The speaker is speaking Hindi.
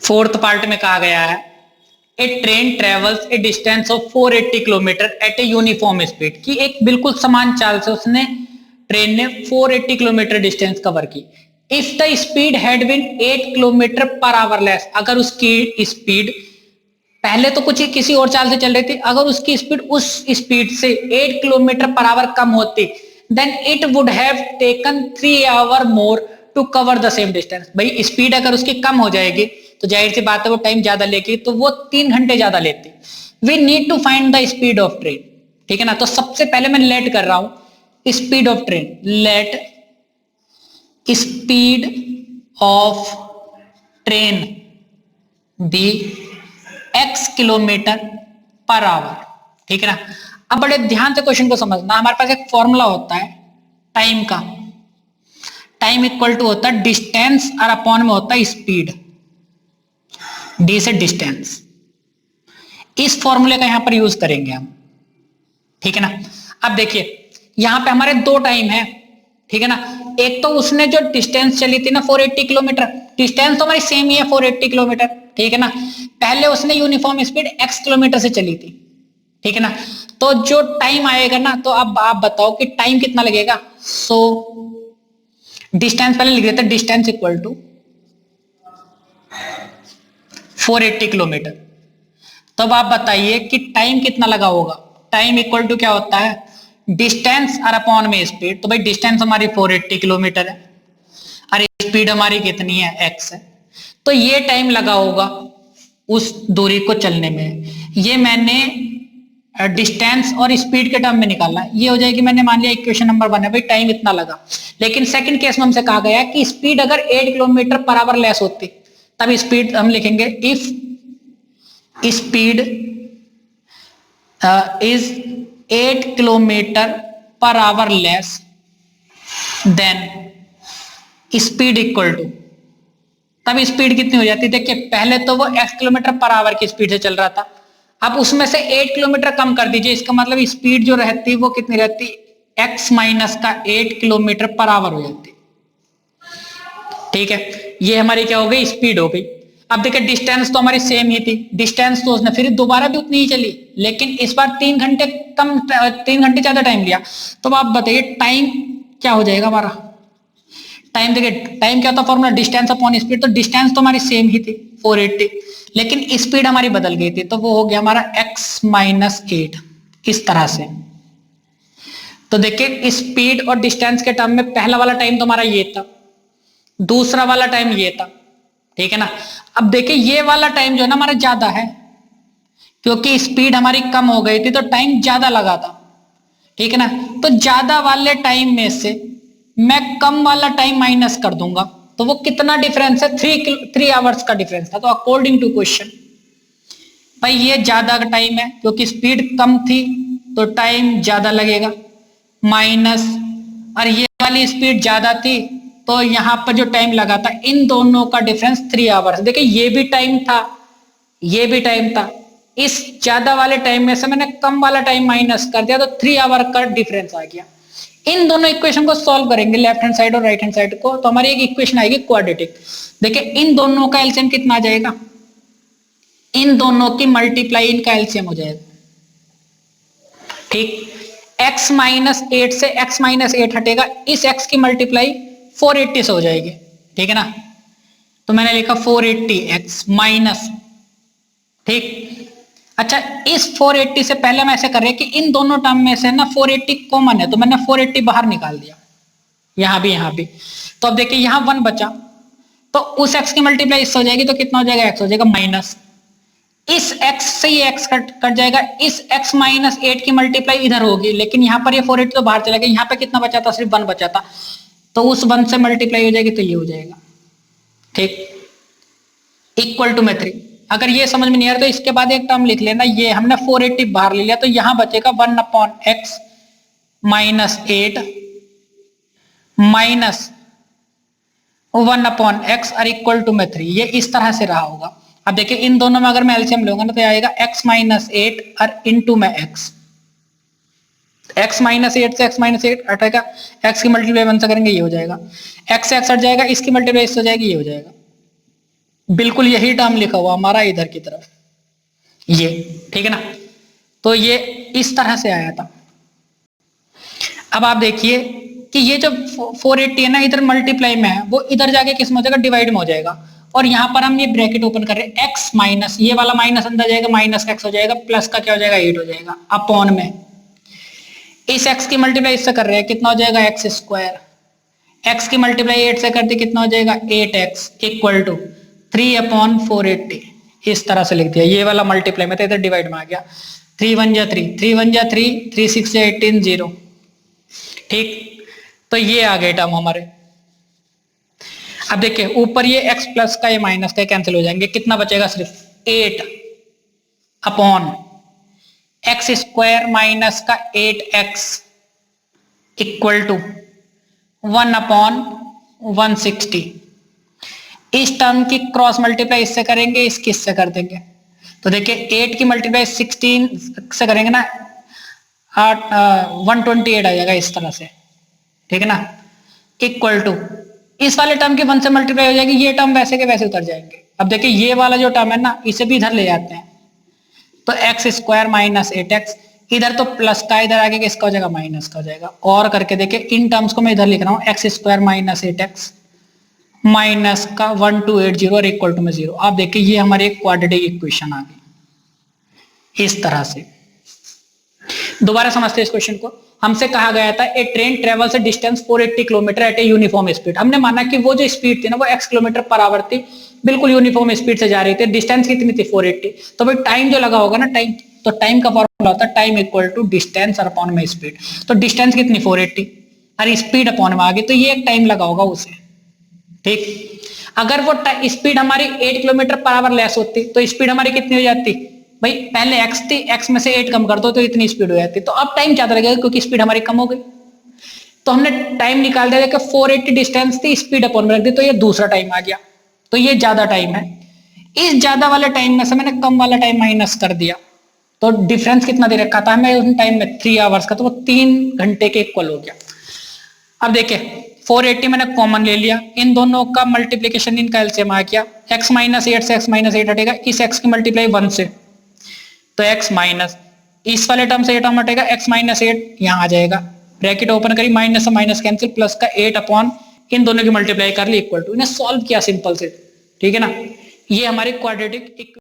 फोर्थ पार्ट में कहा गया है a train travels a distance of 480 kilometre at a uniform speed, की एक बिल्कुल समान चाल से उसने ट्रेन ने 480 किलोमीटर डिस्टेंस कवर की। If the speed had been 8 kilometre per hour less, अगर उसकी स्पीड पहले तो कुछ किसी और चाल से चल रही थी, अगर उसकी स्पीड उस स्पीड से 8 किलोमीटर पर आवर कम होती, then it would have taken 3 hour more to cover the same distance. भाई स्पीड अगर उसकी कम हो जाएगी तो जाहिर सी बात है वो टाइम ज्यादा लेगी, तो वो 3 घंटे ज्यादा लेती। We need to find the speed of train, ठीक है ना। तो सबसे पहले मैं लेट कर रहा हूं speed of train, let speed of train be x kilometre per hour, ठीक है ना। अब बड़े ध्यान से क्वेश्चन को समझना, हमारे पास एक फॉर्मूला होता है टाइम का, टाइम इक्वल टू होता है डिस्टेंस और अपॉन में होता है स्पीड, डी से डिस्टेंस। इस फॉर्मूले का यहां पर यूज करेंगे हम, ठीक है ना। अब देखिए यहां पे हमारे दो टाइम है, ठीक है ना। एक तो उसने जो डिस्टेंस चली थी ना 480 किलोमीटर, डिस्टेंस तो हमारी सेम ही है 480 किलोमीटर, ठीक है ना। पहले उसने यूनिफॉर्म स्पीड x किलोमीटर से चली थी, ठीक है ना। तो जो टाइम आएगा ना, तो अब आप बताओ कि टाइम कितना लगेगा। सो डिस्टेंस पहले लिख देते हैं, डिस्टेंस इक्वल टू 480 किलोमीटर। तब आप बताइए कि टाइम कितना लगा होगा। टाइम इक्वल टू क्या होता है, डिस्टेंस और अपॉन में स्पीड। तो भाई डिस्टेंस हमारी 480 किलोमीटर है और स्पीड हमारी कितनी है, x है। तो ये टाइम लगा होगा उस दूरी को चलने में। ये मैंने डिस्टेंस और स्पीड के टर्म में निकाला, ये हो जाएगी, मैंने मान लिया इक्वेशन नंबर 1 है, भाई टाइम इतना लगा। लेकिन सेकंड केस में हमसे कहा गया कि स्पीड अगर 8 किलोमीटर पर आवर लेस होती, तब स्पीड हम लिखेंगे if speed is 8 kilometre per hour less than speed equal to, तब स्पीड कितनी हो जाती है। देखिए पहले तो वो x किलोमीटर पर आवर की स्पीड से चल रहा था, अब उसमें से 8 किलोमीटर कम कर दीजिए, इसका मतलब स्पीड जो रहती वो कितनी रहती, x माइनस का 8 किलोमीटर पर आवर हो जाती, ठीक है। ये हमारी क्या हो गई, स्पीड हो गई। अब देखिए डिस्टेंस तो हमारी सेम ही थी, डिस्टेंस तो उसने फिर दोबारा भी उतनी ही चली, लेकिन इस बार 3 घंटे कम, 3 घंटे ज्यादा टाइम लिया। तो आप बताइए टाइम क्या हो जाएगा हमारा। टाइम देखिए, टाइम क्या था फॉर्मूला, डिस्टेंस अपॉन स्पीड। तो डिस्टेंस तो हमारी सेम ही थी 480, लेकिन स्पीड हमारी बदल गई थी, तो वो हो गया हमारा x माइनस 8, इस तरह से। तो देखिए स्पीड और डिस्टेंस के टर्म में पहला वाला टाइम तो हमारा ये था, दूसरा वाला टाइम ये था, ठीक है ना। अब देखिए ये वाला टाइम जो है ना हमारा ज्यादा है, क्योंकि स्पीड हमारी कम हो गई थी तो टाइम ज्यादा लगा था, ठीक है ना। तो ज्यादा वाले टाइम में से मैं कम वाला टाइम माइनस कर दूंगा, तो वो कितना डिफरेंस है, 3 आवर्स का डिफरेंस था। तो अकॉर्डिंग टू क्वेश्चन भाई ये ज्यादा का टाइम है, क्योंकि स्पीड कम थी तो टाइम ज्यादा लगेगा, माइनस, और ये वाली स्पीड ज्यादा थी तो यहां पर जो टाइम लगा था इन दोनों का डिफरेंस 3 आवर्स। देखिए ये भी टाइम था, ये भी टाइम था, इस ज्यादा वाले टाइम में से मैंने कम वाला टाइम माइनस कर दिया, तो 3 आवर का डिफरेंस आ गया। इन दोनों इक्वेशन को सॉल्व करेंगे, लेफ्ट हैंड साइड और राइट हैंड साइड को, तो हमारी एक इक्वेशन आएगी क्वाड्रेटिक। देखिए इन दोनों का एलसीएम कितना आ जाएगा, इन दोनों की मल्टीप्लाई इनका एलसीएम हो जाएगा, ठीक। x माइनस 8 से x माइनस 8 हटेगा, इस x की मल्टीप्लाई 480 से हो जाएगी, ठीक है ना। तो मैंने लिखा 480x माइनस, ठीक। अच्छा इस 480 से पहले हम ऐसे कर रहे हैं कि इन दोनों टर्म में से ना 480 कॉमन है, तो मैंने 480 बाहर निकाल दिया, यहां भी यहां भी। तो अब देखिए यहां 1 बचा, तो उस x की मल्टीप्लाई इससे हो जाएगी, तो कितना हो जाएगा, x हो जाएगा माइनस, इस x से ये x कट जाएगा, इस x माइनस 8 की मल्टीप्लाई इधर होगी, लेकिन यहां पर ये 480 तो बाहर चला गया, यहां पे कितना बचा था, सिर्फ 1 बचा था, तो उस 1 से मल्टीप्लाई हो जाएगी, तो ये हो जाएगा, ठीक, इक्वल टू में 3। अगर ये समझ में नहीं आ रहा तो इसके बाद एक टर्म लिख लेना, ये हमने 480 बाहर ले लिया, तो यहां बचेगा 1 upon x minus 8 minus 1 upon x और इक्वल टू में 3, ये इस तरह से रहा होगा। अब देखिए इन दोनों में अगर मैं एलसीएम लूंगा ना, तो आएगा x माइनस 8 और इंटू में x माइनस 8 से x माइनस 8 हटेगा, x की मल्टीप्लाई 1 से करेंगे, ये हो जाएगा, x से x हट जाएगा, इसकी मल्टीप्लाई इससे हो जाएगी, ये हो जाएगा, बिल्कुल यही टर्म लिखा हुआ हमारा इधर की तरफ, ये, ठीक है ना। तो ये इस तरह से आया था। अब आप देखिए कि ये जो 480 है ना, इधर मल्टीप्लाई में है, वो इधर जाके किस में हो जाएगा, डिवाइड में हो जाएगा। और यहां पर हम ये ब्रैकेट ओपन कर रहे हैं, x माइनस ये वाला माइनस अंदर जाएगा, माइनस x हो जाएगा, प्लस का क्या हो जाएगा 8 हो जाएगा, अपॉन में इस x की मल्टीप्लाई इससे कर रहे हैं, कितना हो जाएगा x स्क्वायर, x की मल्टीप्लाई 8 से कर दी, कितना हो जाएगा 8x इक्वल टू 3/480। इस तरह से लिख दिया, ये वाला मल्टीप्लाई में था, इधर डिवाइड में आ गया। 3 1 जा 3, 3 1 जा 3, 3 6 जा 18 0। ठीक, तो ये आ गए टर्म हमारे। अब देखिए ऊपर ये x प्लस का ये माइनस का कैंसिल हो जाएंगे, कितना बचेगा सिर्फ 8 अपॉन एक्स स्क्वायर माइनस का 8x इक्वल टू 1/160। इस टर्म की क्रॉस मल्टीप्लाई इससे करेंगे, इसकी इससे कर देंगे। तो देखिए 8 की मल्टीप्लाई 16 से करेंगे ना, 128 आ जाएगा इस तरह से, ठीक है ना, इक्वल टू इस वाले टर्म की 1 से मल्टीप्लाई हो जाएगी, ये टर्म वैसे के वैसे उतर जाएंगे। अब देखिए ये वाला जो टर्म है ना, इसे भी इधर ले जाते हैं, तो एक्स स्क्वायर माइनस 8x, इधर तो प्लस का, इधर आगे किसका हो जाएगा, माइनस का हो जाएगा। और करके देखिए इन टर्म्स को मैं इधर लिख रहा हूं, x square minus 8x minus का 1280 और इक्वल टू में 0। आप देखिए ये हमारी एक क्वाड्रेटिक इक्वेशन आ गई इस तरह से। दोबारा समझते हैं इस क्वेश्चन को। हमसे कहा गया था a train travels distance 480 kilometre at a uniform speed. हमने माना कि वो जो स्पीड थी ना वो x किलोमीटर पर आवर थी, बिल्कुल यूनिफॉर्म स्पीड से जा रही थी। डिस्टेंस कितनी थी 480। तो भाई टाइम जो लगा होगा ना, टाइम, तो टाइम का फॉर्मूला होता है time equal to distance upon में स्पीड। तो डिस्टेंस कितनी 480 और स्पीड अपॉन में आ गई, तो ये एक टाइम लगा होगा उसे, ठीक। अगर वो स्पीड हमारी 8 किलोमीटर पर आवर लेस होती तो स्पीड हमारी कितनी हो जाती भाई, पहले x थी, x में से 8 कम कर दो तो इतनी स्पीड हो जाती। तो अब टाइम ज्यादा लगेगा क्योंकि स्पीड हमारी कम हो गई। तो हमने टाइम निकाल दिया कि 480 डिस्टेंस थी, स्पीड अपॉन में रख दी, तो ये दूसरा टाइम आ गया, तो ये ज्यादा टाइम है। इस ज्यादा वाले टाइम में से मैंने कम वाला टाइम माइनस कर दिया, तो डिफरेंस कितना दे रखा था हमें उस टाइम में 3 आवर्स का, तो वो 3 घंटे के इक्वल हो गया। अब देखिए 480 मैंने कॉमन ले लिया, इन दोनों का मल्टीप्लीकेशन इनका एलसीएम आ गया, x माइनस 8 से x माइनस 8 हटेगा, इस x की मल्टीप्लाई 1 से, तो x माइनस इस वाले टर्म से ये टर्म हटेगा, x माइनस 8 यहाँ आ जाएगा, ब्रैकेट ओपन करी, माइनस से माइनस कैंसिल, प्लस का 8 अपॉन इन दोनों की मल्टीप्लाई कर ली इक्वल टू, इन्हें सॉल्व किया सिंपल से, ठीक है ना। ये हमारी क्वाड्रेटिक